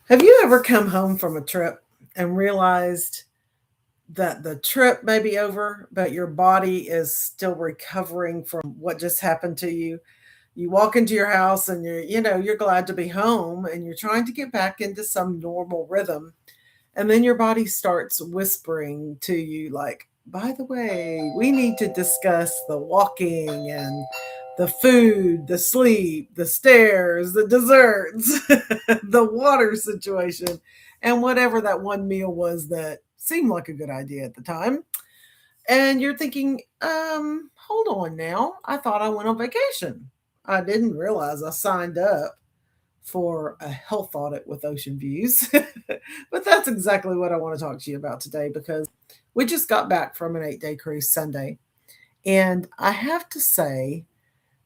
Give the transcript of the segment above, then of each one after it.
Have you ever come home from a trip and realized that the trip may be over, but your body is still recovering from what just happened to you? You walk into your house and you're glad to be home and you're trying to get back into some normal rhythm. And then your body starts whispering to you, like, by the way, we need to discuss the walking and the food, the sleep, the stairs, the desserts, the water situation, and whatever that one meal was that seemed like a good idea at the time. And you're thinking, hold on now. I thought I went on vacation. I didn't realize I signed up for a health audit with ocean views. But that's exactly what I want to talk to you about today because we just got back from an 8-day cruise Sunday. And I have to say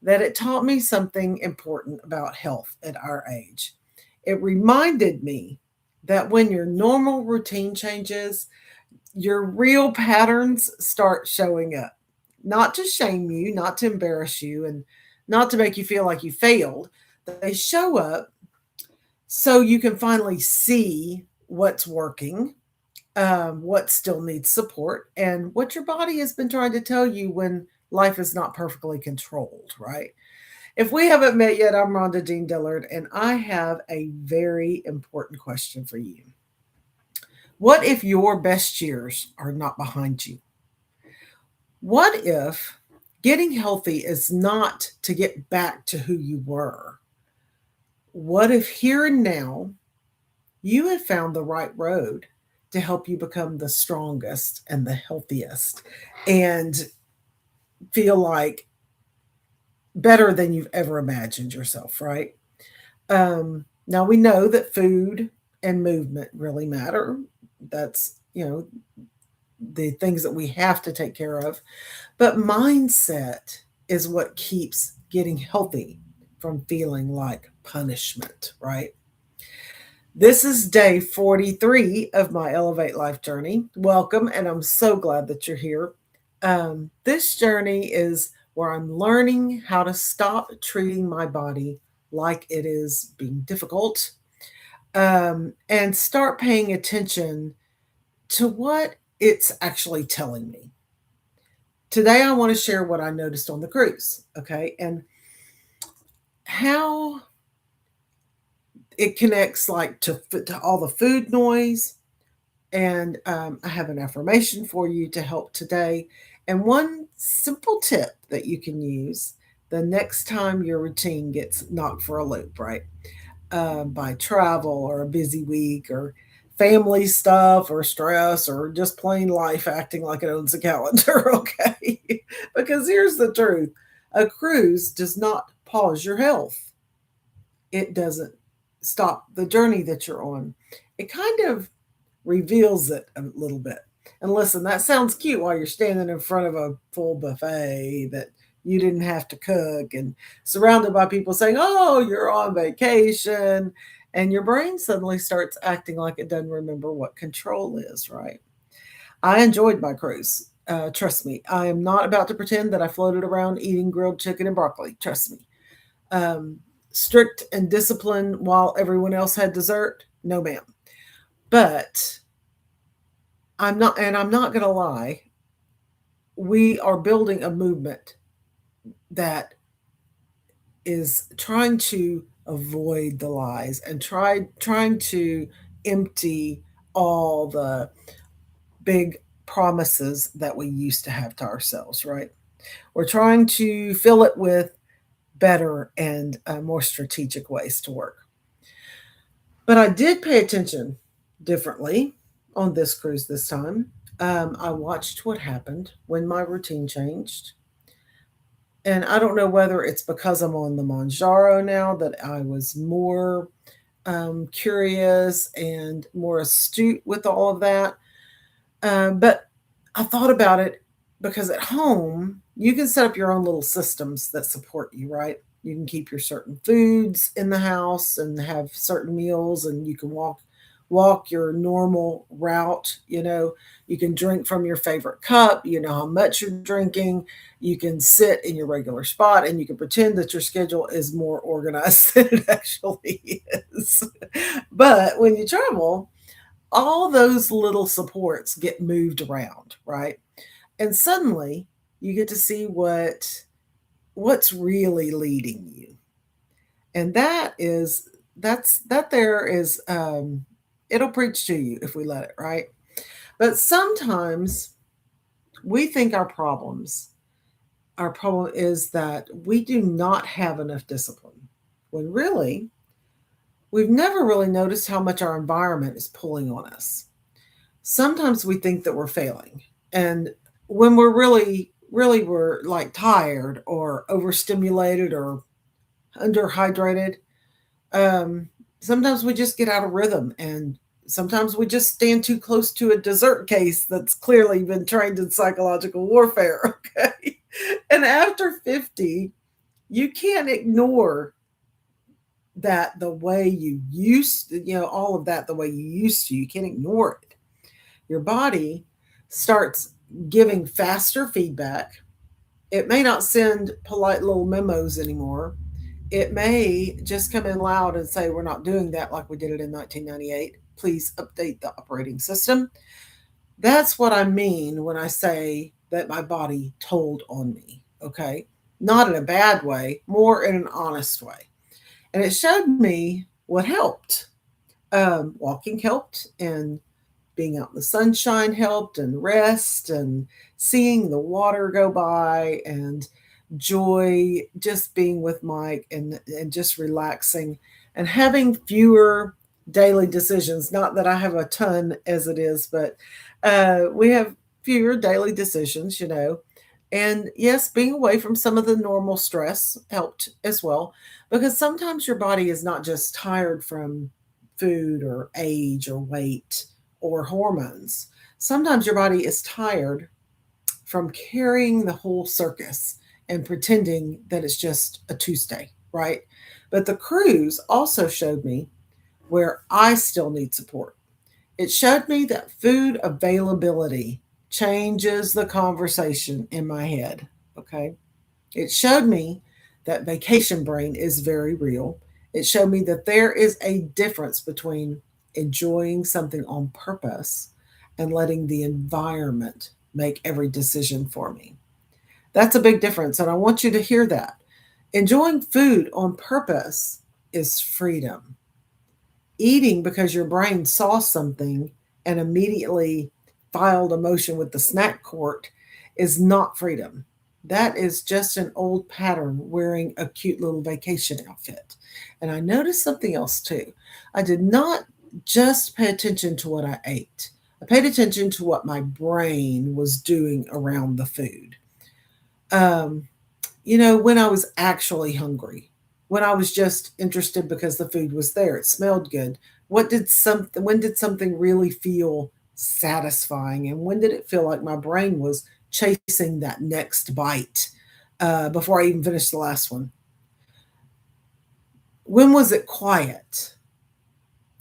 that it taught me something important about health at our age. It reminded me that when your normal routine changes, your real patterns start showing up. Not to shame you, not to embarrass you, and not to make you feel like you failed. They show up so you can finally see what's working, what still needs support, and what your body has been trying to tell you when life is not perfectly controlled, right? If we haven't met yet, I'm Rhonda Dillard, and I have a very important question for you. What if your best years are not behind you? What if getting healthy is not to get back to who you were? What if here and now you have found the right road to help you become the strongest and the healthiest and feel like better than you've ever imagined yourself, right? Now we know that food and movement really matter. That's, the things that we have to take care of. But mindset is what keeps getting healthy from feeling like punishment, right? This is day 43 of my Elevate Life journey. Welcome, and I'm so glad that you're here. This journey is where I'm learning how to stop treating my body like it is being difficult, and start paying attention to what it's actually telling me. Today, I want to share what I noticed on the cruise, okay, and how it connects like to all the food noise. And I have an affirmation for you to help today, and one simple tip that you can use the next time your routine gets knocked for a loop, right? By travel or a busy week or family stuff or stress or just plain life acting like it owns a calendar, okay? Because here's the truth, a cruise does not pause your health, it doesn't stop the journey that you're on. It kind of reveals it a little bit. And listen, that sounds cute while you're standing in front of a full buffet that you didn't have to cook and surrounded by people saying, "Oh, you're on vacation." And your brain suddenly starts acting like it doesn't remember what control is, right? I enjoyed my cruise. Trust me, I am not about to pretend that I floated around eating grilled chicken and broccoli. Trust me. Um, Strict and disciplined while everyone else had dessert? No, ma'am. But I'm not going to lie, we are building a movement that is trying to avoid the lies and trying to empty all the big promises that we used to have to ourselves, right? We're trying to fill it with better and more strategic ways to work. But I did pay attention differently on this cruise this time. I watched what happened when my routine changed. And I don't know whether it's because I'm on the Manjaro now that I was more curious and more astute with all of that. But I thought about it because at home, you can set up your own little systems that support you, right? You can keep your certain foods in the house and have certain meals, and you can walk your normal route. You can drink from your favorite cup. You know how much you're drinking. You can sit in your regular spot, and you can pretend that your schedule is more organized than it actually is. But when you travel, all those little supports get moved around, right? And suddenly you get to see what's really leading you. And that there is it'll preach to you if we let it, right? But sometimes we think our problem is that we do not have enough discipline. When really, we've never really noticed how much our environment is pulling on us. Sometimes we think that we're failing. And when we're really we're like tired or overstimulated or underhydrated, um, sometimes we just get out of rhythm, and sometimes we just stand too close to a dessert case that's clearly been trained in psychological warfare. Okay. And after 50, you can't ignore that the way you used to, all of that the way you used to. You can't ignore it. Your body starts giving faster feedback. It may not send polite little memos anymore. It may just come in loud and say, we're not doing that like we did it in 1998. Please update the operating system. That's what I mean when I say that my body told on me. Okay. Not in a bad way, more in an honest way. And it showed me what helped. Walking helped, and being out in the sunshine helped, and rest, and seeing the water go by, and joy, just being with Mike, and just relaxing and having fewer daily decisions. Not that I have a ton as it is, but we have fewer daily decisions, And yes, being away from some of the normal stress helped as well, because sometimes your body is not just tired from food or age or weight or hormones. Sometimes your body is tired from carrying the whole circus and pretending that it's just a Tuesday, right? But the cruise also showed me where I still need support. It showed me that food availability changes the conversation in my head. Okay. It showed me that vacation brain is very real. It showed me that there is a difference between enjoying something on purpose and letting the environment make every decision for me. That's a big difference. And I want you to hear that. Enjoying food on purpose is freedom. Eating because your brain saw something and immediately filed a motion with the snack court is not freedom. That is just an old pattern wearing a cute little vacation outfit. And I noticed something else too. I did not just pay attention to what I ate, I paid attention to what my brain was doing around the food. Um, when I was actually hungry, when I was just interested because the food was there, it smelled good. When did something really feel satisfying, and when did it feel like my brain was chasing that next bite before I even finished the last one? When was it quiet,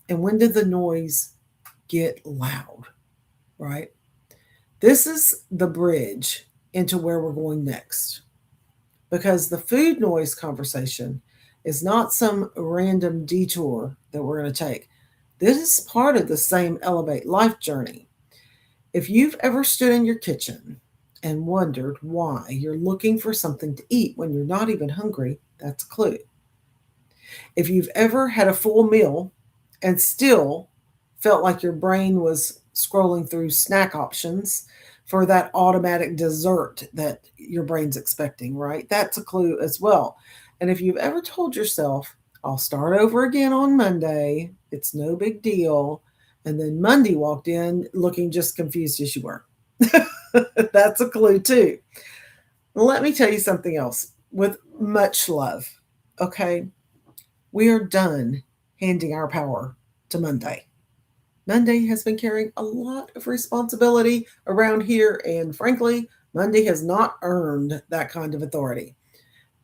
and when did the noise get loud? Right? This is the bridge into where we're going next, because the food noise conversation is not some random detour that we're going to take. This is part of the same Elevate Life journey. If you've ever stood in your kitchen and wondered why you're looking for something to eat when you're not even hungry, that's a clue. If you've ever had a full meal and still felt like your brain was scrolling through snack options for that automatic dessert that your brain's expecting, right? That's a clue as well. And if you've ever told yourself, I'll start over again on Monday, it's no big deal, and then Monday walked in looking just confused as you were, that's a clue too. Let me tell you something else with much love. Okay. We are done handing our power to Monday. Monday has been carrying a lot of responsibility around here, and frankly, Monday has not earned that kind of authority.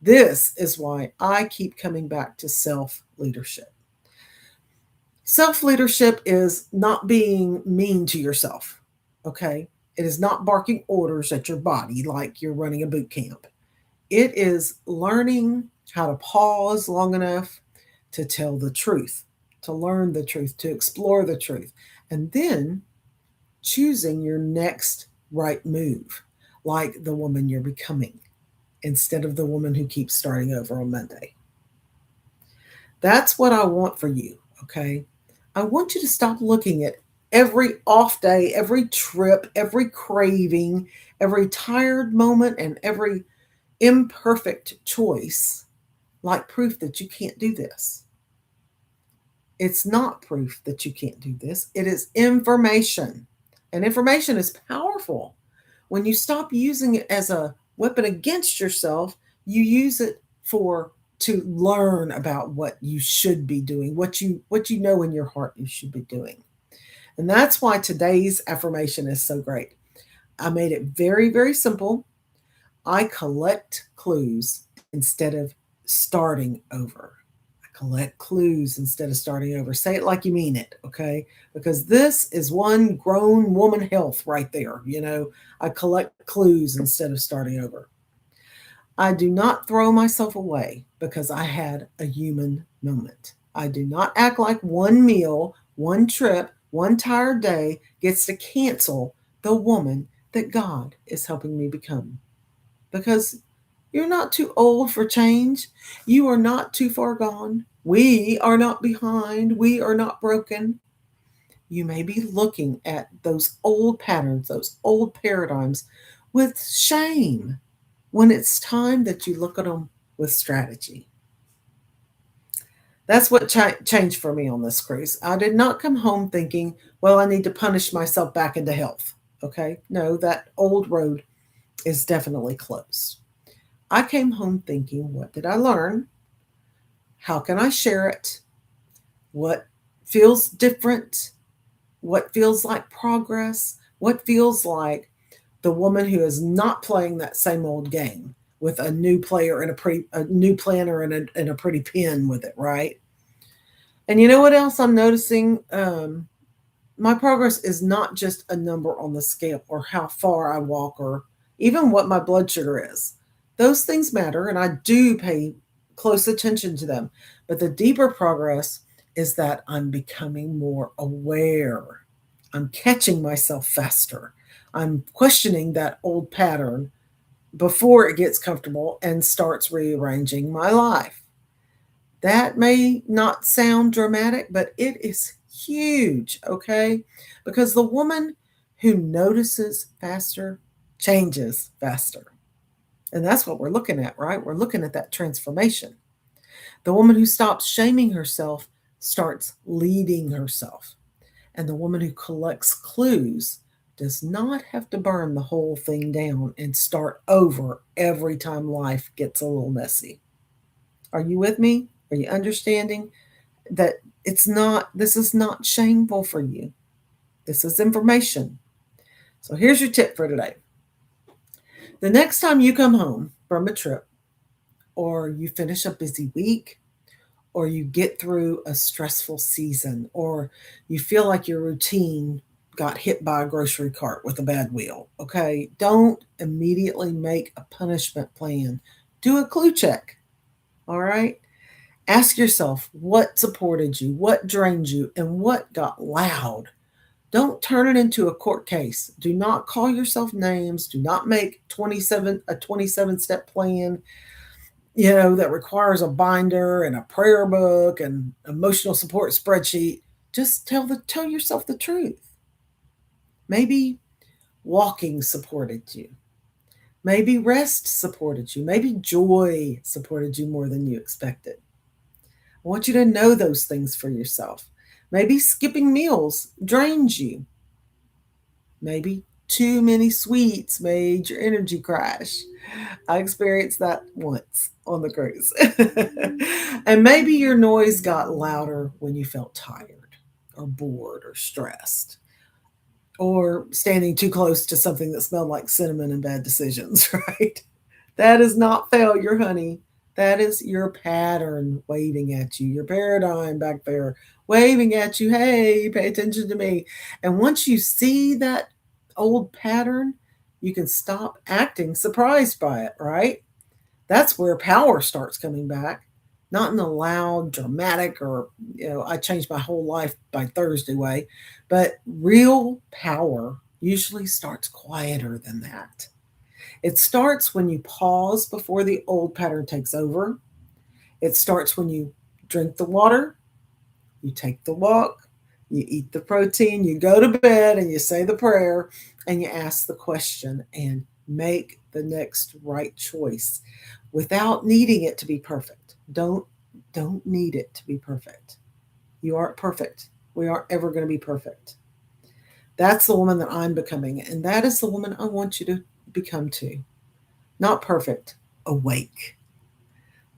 This is why I keep coming back to self leadership. Self leadership is not being mean to yourself, okay? It is not barking orders at your body like you're running a boot camp. It is learning how to pause long enough to tell the truth. to learn the truth, to explore the truth, and then choosing your next right move, like the woman you're becoming, instead of the woman who keeps starting over on Monday. That's what I want for you, okay? I want you to stop looking at every off day, every trip, every craving, every tired moment, and every imperfect choice like proof that you can't do this. It's not proof that you can't do this, it is information. And information is powerful. When you stop using it as a weapon against yourself, you use it for to learn about what you should be doing, what you know in your heart you should be doing. And that's why today's affirmation is so great. I made it very, very simple. I collect clues instead of starting over. I collect clues instead of starting over. Say it like you mean it, okay? Because this is one grown woman health right there. I collect clues instead of starting over. I do not throw myself away because I had a human moment. I do not act like one meal, one trip, one tired day gets to cancel the woman that God is helping me become. Because you're not too old for change. You are not too far gone. We are not behind. We are not broken. You may be looking at those old patterns, those old paradigms with shame when it's time that you look at them with strategy. That's what changed for me on this cruise. I did not come home thinking, well, I need to punish myself back into health. Okay. No, that old road is definitely closed. I came home thinking, what did I learn? How can I share it? What feels different? What feels like progress? What feels like the woman who is not playing that same old game with a new player and a new planner and a pretty pen with it, right? And you know what else I'm noticing? My progress is not just a number on the scale or how far I walk or even what my blood sugar is. Those things matter and I do pay close attention to them. But the deeper progress is that I'm becoming more aware. I'm catching myself faster. I'm questioning that old pattern before it gets comfortable and starts rearranging my life. That may not sound dramatic, but it is huge, okay? Because the woman who notices faster changes faster. And that's what we're looking at, right? We're looking at that transformation. The woman who stops shaming herself starts leading herself. And the woman who collects clues does not have to burn the whole thing down and start over every time life gets a little messy. Are you with me? Are you understanding that this is not shameful for you? This is information. So here's your tip for today. The next time you come home from a trip, or you finish a busy week, or you get through a stressful season, or you feel like your routine got hit by a grocery cart with a bad wheel, okay? Don't immediately make a punishment plan. Do a clue check, all right? Ask yourself what supported you, what drained you, and what got loud. Don't turn it into a court case. Do not call yourself names. Do not make a 27-step plan, that requires a binder and a prayer book and emotional support spreadsheet. Just tell yourself the truth. Maybe walking supported you. Maybe rest supported you. Maybe joy supported you more than you expected. I want you to know those things for yourself. Maybe skipping meals drains you. Maybe too many sweets made your energy crash. I experienced that once on the cruise. And maybe your noise got louder when you felt tired or bored or stressed or standing too close to something that smelled like cinnamon and bad decisions, right? That is not failure, honey. That is your pattern waving at you, your paradigm back there waving at you. Hey, pay attention to me. And once you see that old pattern, you can stop acting surprised by it, right? That's where power starts coming back. not in a loud, dramatic, or, I changed my whole life by Thursday way, but real power usually starts quieter than that. It starts when you pause before the old pattern takes over. It starts when you drink the water, you take the walk, you eat the protein, you go to bed and you say the prayer and you ask the question and make the next right choice without needing it to be perfect. Don't need it to be perfect. You aren't perfect. We aren't ever going to be perfect. That's the woman that I'm becoming, and that is the woman I want you to become too. Not perfect, awake.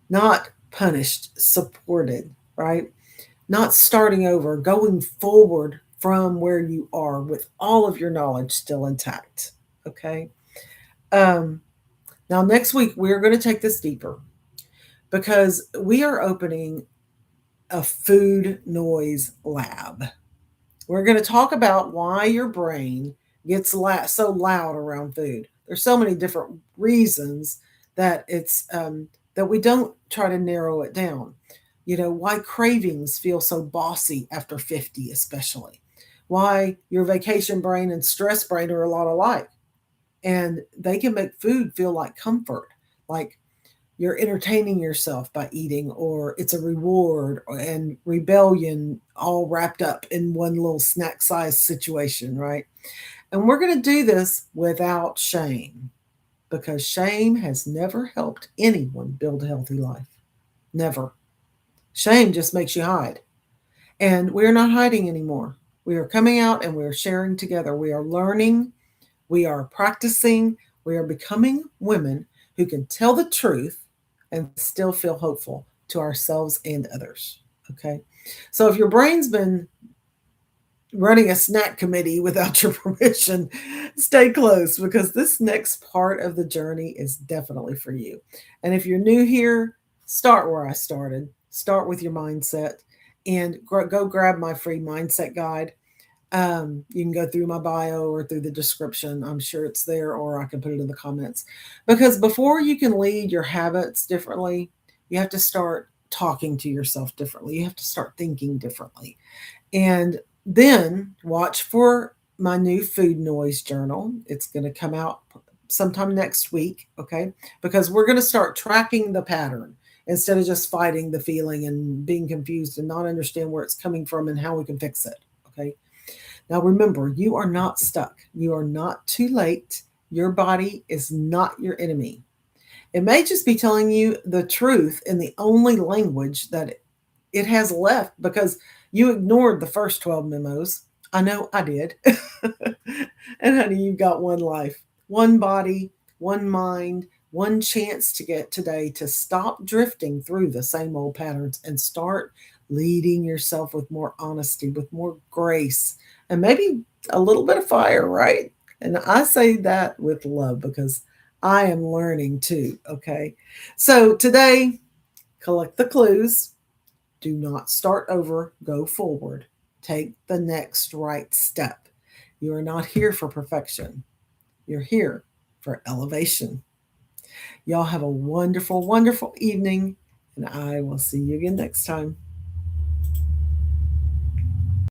Not punished, supported, right? Not starting over, going forward from where you are with all of your knowledge still intact. Okay. Um, Now, next week, we're going to take this deeper because we are opening a food noise lab. We're going to talk about why your brain gets so loud around food. There's so many different reasons that that we don't try to narrow it down. Why cravings feel so bossy after 50, especially. Why your vacation brain and stress brain are a lot alike. And they can make food feel like comfort, like you're entertaining yourself by eating, or it's a reward and rebellion all wrapped up in one little snack size situation, right? And we're going to do this without shame because shame has never helped anyone build a healthy life. Never. Shame just makes you hide. And we're not hiding anymore. We are coming out and we're sharing together. We are learning. We are practicing. We are becoming women who can tell the truth and still feel hopeful to ourselves and others. Okay. So if your brain's been running a snack committee without your permission, stay close because this next part of the journey is definitely for you. And if you're new here, start where I started. Start with your mindset and go grab my free mindset guide. You can go through my bio or through the description. I'm sure it's there, or I can put it in the comments. Because before you can lead your habits differently, you have to start talking to yourself differently. You have to start thinking differently. And then watch for my new food noise journal. It's going to come out sometime next week, okay? Because we're going to start tracking the pattern instead of just fighting the feeling and being confused and not understand where it's coming from and how we can fix it, okay? Now remember, you are not stuck. You are not too late. Your body is not your enemy. It may just be telling you the truth in the only language that it has left because you ignored the first 12 memos. I know I did. And honey, you've got one life, one body, one mind, one chance to get today to stop drifting through the same old patterns and start leading yourself with more honesty, with more grace, and maybe a little bit of fire, right? And I say that with love because I am learning too, okay? So today, collect the clues. Do not start over, go forward. Take the next right step. You are not here for perfection. You're here for elevation. Y'all have a wonderful, wonderful evening, and I will see you again next time.